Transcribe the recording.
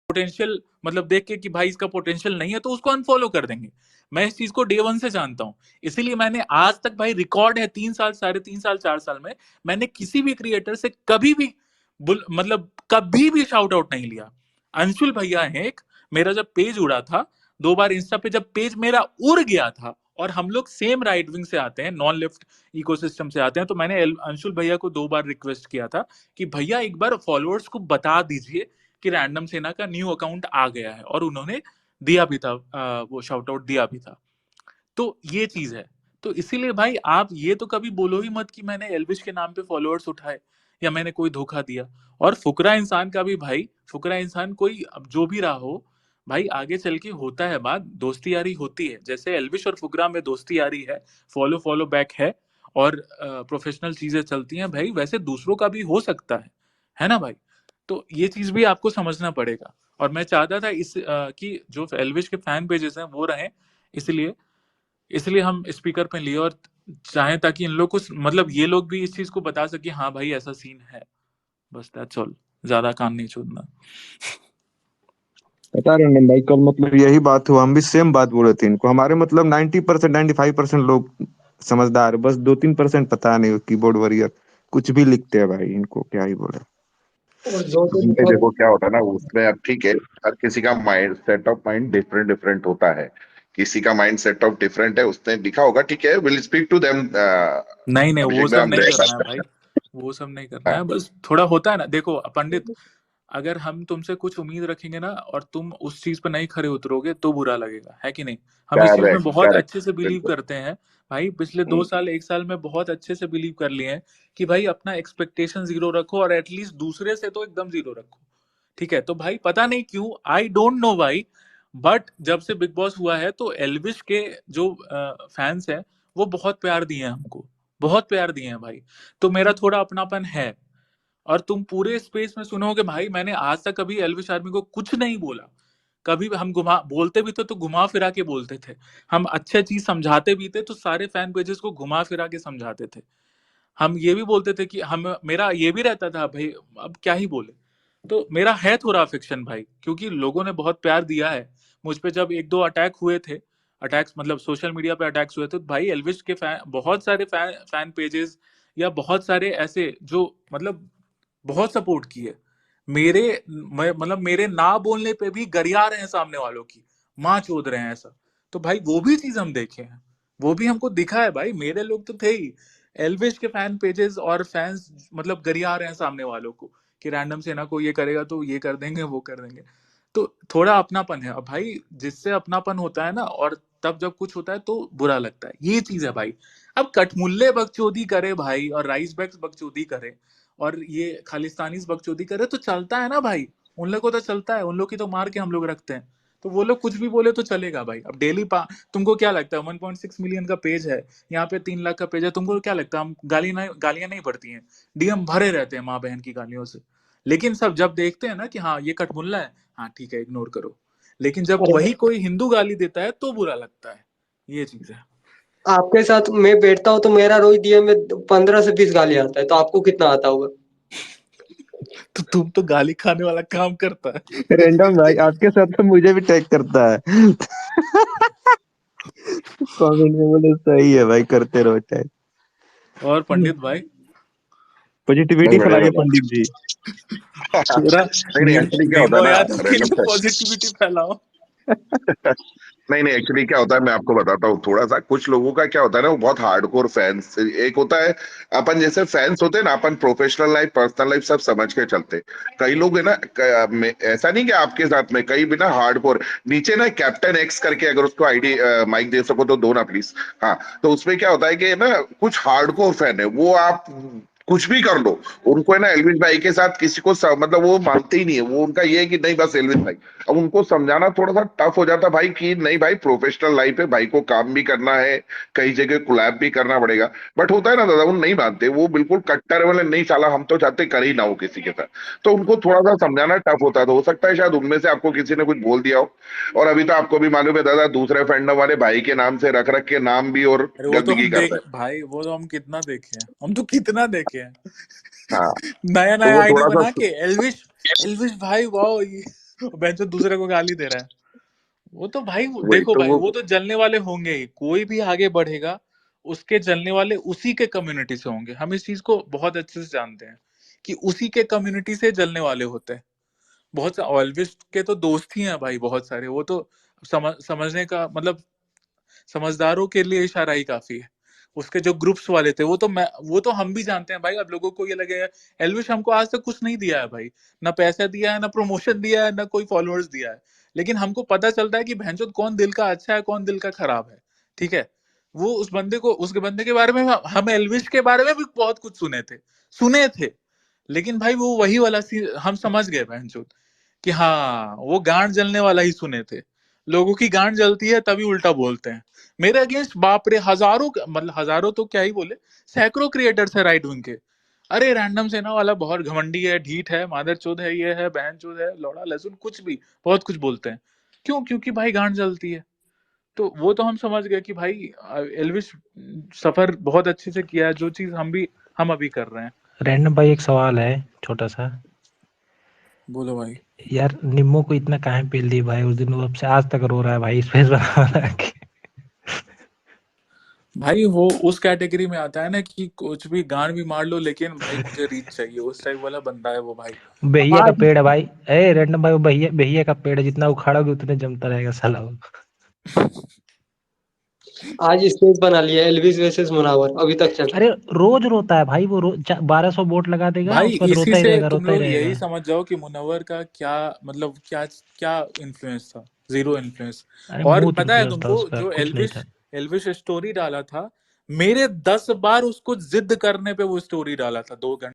Potential मतलब देख के कि भाई इसका पोटेंशियल नहीं है तो उसको अनफॉलो कर देंगे। मैं इस चीज को डे वन से जानता हूँ, इसीलिए मैंने आज तक भाई रिकॉर्ड है 3 साल, 3.5 साल, 4 साल में मैंने किसी भी क्रिएटर से कभी भी मतलब कभी भी शाउट आउट नहीं लिया। अंशुल भैया है एक, मेरा जब पेज उड़ा था 2 बार इंस्टा पे, जब पेज मेरा उड़ गया था और हम लोग सेम राइट विंग से आते हैं, नॉन लेफ्ट इकोसिस्टम से आते हैं, तो मैंने अंशुल भैया को 2 बार रिक्वेस्ट किया था कि भैया एक बार फॉलोअर्स को बता दीजिए कि रैंडम सेना का न्यू अकाउंट आ गया है, और उन्होंने दिया भी था, वो शाउट आउट दिया भी था। तो ये चीज है। तो इसीलिए भाई आप ये तो कभी बोलो ही मत कि मैंने एल्विश के नाम पे फॉलोअर्स उठाए या मैंने कोई धोखा दिया। और फुकरा इंसान का भी भाई, फुकरा इंसान कोई अब जो भी रहा हो भाई, आगे चल के होता है बात, दोस्ती यारी होती है, जैसे एल्विश और फुकरा में दोस्ती यारी है, फॉलो फॉलो बैक है, और प्रोफेशनल चीजें चलती हैं भाई, वैसे दूसरों का भी हो सकता है ना भाई। तो ये चीज भी आपको समझना पड़ेगा। और मैं चाहता था कि जो एल्विश के फैन पेजेस हैं वो रहें, इसलिए इसलिए हम स्पीकर पे लिए, और चाहें ताकि इन लोग को मतलब ये लोग भी इस चीज को बता सके हाँ भाई ऐसा सीन है। बस दैट्स ऑल, ज्यादा कान नहीं छोड़ना। पता रंजन भाई, कल मतलब यही बात हुआ, हम भी सेम बात बोले थे इनको। हमारे मतलब 90% 95% लोग समझदार, बस 2-3% पता नहीं, कीबोर्ड वॉरियर कुछ भी लिखते हैं भाई, इनको क्या ही बोले। और जो नहीं, देखो क्या होता है ना उसमें, अब ठीक है, हर किसी का mind set of mind different different होता है। किसी का माइंड सेट ऑफ डिफरेंट है, उसने लिखा होगा, ठीक है, विल स्पीक टू देम। नहीं नहीं, वो अभिषेक सब मैम नहीं करना है भाई, वो सब नहीं करना है। बस थोड़ा होता है ना, देखो पंडित, अगर हम तुमसे कुछ उम्मीद रखेंगे ना और तुम उस चीज पर नहीं खरे उतरोगे तो बुरा लगेगा, है कि नहीं। हम इस चीज में करेक्ट बहुत करेक्ट, अच्छे से बिलीव बिल्कुल। करते हैं भाई, पिछले 2 साल 1 साल में बहुत अच्छे से बिलीव कर लिए हैं कि भाई अपना एक्सपेक्टेशन जीरो रखो, और एटलीस्ट दूसरे से तो एकदम जीरो रखो। ठीक है, तो भाई पता नहीं क्यों, आई डोंट नो भाई, बट जब से बिग बॉस हुआ है तो एल्विश के जो फैंस हैं वो बहुत प्यार दिए हैं हमको, बहुत प्यार दिए हैं भाई। तो मेरा थोड़ा अपनापन है। और तुम पूरे स्पेस में सुनोगे भाई, मैंने आज तक कभी एल्विश आर्मी को कुछ नहीं बोला। कभी हम घुमा बोलते भी थे तो घुमा फिरा के बोलते थे, हम अच्छे चीज समझाते भी थे तो सारे फैन पेजेस को घुमा फिरा के समझाते थे। हम ये भी बोलते थे कि हम, मेरा ये भी रहता था भाई, अब क्या ही बोले। तो मेरा है थोड़ा अफेक्शन भाई, क्योंकि लोगों ने बहुत प्यार दिया है मुझ पे। जब 1-2 अटैक हुए थे, अटैक्स मतलब सोशल मीडिया पे अटैक्स हुए थे, तो भाई एल्विश के बहुत सारे फैन पेजेस या बहुत सारे ऐसे जो मतलब बहुत सपोर्ट किए मेरे, मतलब मेरे ना बोलने पे भी गरिया रहे हैं सामने वालों की, माँ चोद रहे हैं ऐसा। तो भाई वो भी चीज हम देखे हैं, वो भी हमको दिखा है भाई, मेरे लोग तो थे ही। एल्विश के फैन पेजेस और फैंस मतलब गरिया रहे हैं सामने वालों को कि रैंडम सेना को ये करेगा तो ये कर देंगे वो कर देंगे। तो थोड़ा अपनापन है अब भाई, जिससे अपनापन होता है ना, और तब जब कुछ होता है तो बुरा लगता है, ये चीज है भाई। अब कठमुल्ले बकचोदी करे भाई, और राइस बैग्स बकचोदी करे, और ये खालिस्तानी बकचोदी करे तो चलता है ना भाई, उन लोग को तो चलता है, उन लोग की तो मार के हम लोग रखते हैं। तो वो लोग कुछ भी बोले तो चलेगा भाई। अब डेली तुमको क्या लगता है 1.6 मिलियन का पेज है, यहाँ पे 3 लाख का पेज है, तुमको क्या लगता है हम गालियां नहीं पड़ती हैं, डीएम भरे रहते हैं माँ बहन की गालियों से। लेकिन सब जब देखते हैं ना कि हाँ ये कठमुल्ला है, हाँ ठीक है इग्नोर करो। लेकिन जब वही कोई हिंदू गाली देता है तो बुरा लगता है, ये चीज है। आपके साथ मैं बैठता हूँ तो मेरा रोज दिए में 15 से 20 गाली आता है, तो आपको कितना आता होगा? तो तुम तो गाली खाने वाला काम करता है। रैंडम भाई आपके साथ तो मुझे भी टैग करता है। कमेंट में बोले सही है भाई, करते रहो टैग। और पंडित भाई पॉजिटिविटी नहीं, बढ़िया फैलाइए बढ़िया। पंडित जी। पूरा नहीं नहीं, एक्चुअली क्या होता है ना दीनदयाल के रैंडम लिए से, पॉजिटिविटी फैलाओ। नहीं नहीं, एक्चुअली क्या होता है मैं आपको बताता हूँ थोड़ा सा। कुछ लोगों का क्या होता है ना, वो बहुत हार्डकोर फैंस, एक होता है अपन जैसे फैंस होते हैं ना, अपन प्रोफेशनल लाइफ पर्सनल लाइफ सब समझ के चलते। कई लोग है ना, ऐसा नहीं कि आपके साथ में, कई बिना हार्डकोर नीचे ना कैप्टन एक्स करके, अगर उसको आईडी माइक दे सको तो दो ना प्लीज। हाँ, तो उसमें क्या होता है कि ना कुछ हार्डकोर फैन है, वो आप कुछ भी कर लो, उनको है ना एल्विस भाई के साथ किसी को मतलब वो मानते ही नहीं है, वो उनका ये है कि नहीं बस एल्विस भाई। अब उनको समझाना थोड़ा सा टफ हो जाता भाई कि नहीं भाई, प्रोफेशनल लाइफ है, भाई को काम भी करना है, कई जगह कोलैब भी करना पड़ेगा। बट होता है ना दादा, वो नहीं मानते, वो बिल्कुल कट्टर वाले, नहीं साला हम तो चाहते कर ही ना हो किसी के साथ। तो उनको थोड़ा सा समझाना टफ होता है, तो हो सकता है शायद उनमें से आपको किसी ने कुछ बोल दिया हो। और अभी तो आपको भी मालूम है दादा, दूसरे फैंडम वाले भाई के नाम से रख रख के नाम भी और अरे वो तो गंदगी हम करते देख हैं। भाई, वो तो हम कितना देखे हैं, हम तो कितना देखे हैं। हाँ, नया तो नया वो आईडी थोड़ा बना सा, के एल्विश, एल्विश भाई वाओ ये। बेंचो दूसरे को गाली दे रहा है। वो तो भाई वही देखो तो भाई, वो वो तो जलने वाले होंगे ही, कोई भी आगे बढ़ेगा उसके जलने वाले उसी के कम्युनिटी से होंगे। हम इस चीज को बहुत अच्छे से जानते हैं कि उसी के कम्युनिटी से जलने वाले होते हैं। बहुत से ऑलवेज के तो दोस्त ही हैं भाई बहुत सारे, वो तो समझने का मतलब समझदारों के लिए इशारा ही काफी है। उसके जो ग्रुप्स वाले थे वो तो हम भी जानते हैं भाई। अब लोगों को ये लगेगा एल्विश हमको आज तक कुछ नहीं दिया है भाई, ना पैसा दिया है, ना प्रमोशन दिया है, ना कोई फॉलोअर्स दिया है, लेकिन हमको पता चलता है कि भैंचोद कौन दिल का अच्छा है, कौन दिल का खराब है। ठीक है, वो उसके बंदे के बारे में हम एल्विश के बारे में भी बहुत कुछ सुने थे, लेकिन भाई वो वही वाला हम समझ गए भैंचोद कि हाँ वो गांड जलने वाला ही सुने थे। लोगों की गांड जलती है तभी उल्टा बोलते हैं मेरे अगेंस्ट। बाप रे, मतलब हजारों तो क्या ही बोले, सैकड़ों क्रिएटर्स है राइट विंग के। अरे रैंडम सेना वाला बहुत घमंडी है, ढीठ है, मादर चोद है, ये है, बहन चोद है, लौड़ा लहसुन, कुछ भी बहुत कुछ बोलते हैं। क्यों? क्योंकि भाई गांड जलती है। तो वो तो हम समझ गए कि भाई एल्विश सफर बहुत अच्छे से किया है, जो चीज हम अभी कर रहे हैं। रैंडम भाई एक सवाल है छोटा सा। बोलो भाई। यार निम्मो को इतना काहे पेल दी भाई उस दिन, वो अब से आज तक रो रहा है भाई स्पेस बना के। भाई वो उस कैटेगरी में आता है ना कि कुछ भी गान भी मार लो लेकिन भाई मुझे रीच चाहिए, उस टाइप वाला बंदा है वो भाई। बेहिया का आज पेड़ है भाई, ए रैंडम भाई, वो बेहिया का पेड़ है, जितना उखाड़ोगे उतने जमता रहेगा साला वो। आज स्पेस बना लिया एल्विस वर्सेस मुनावर, अभी तक चल रहा अरे रोज रोता है भाई वो, 1200 वोट लगा देगा, भाई उसके बाद इसी रोता ही से रहेगा तुम रोता ही लोग यही रहेगा। समझ जाओ कि मुनव्वर का क्या मतलब क्या क्या इन्फ्लुएंस था। Zero influence. अरे और मूत पता है इन्फ्लुएंस था तुमको, उसका, जो कुछ नहीं एल्विश था। एल्विश स्टोरी डाला था, मेरे 10 बार उसको जिद करने पे वो स्टोरी डाला था 2 घंटे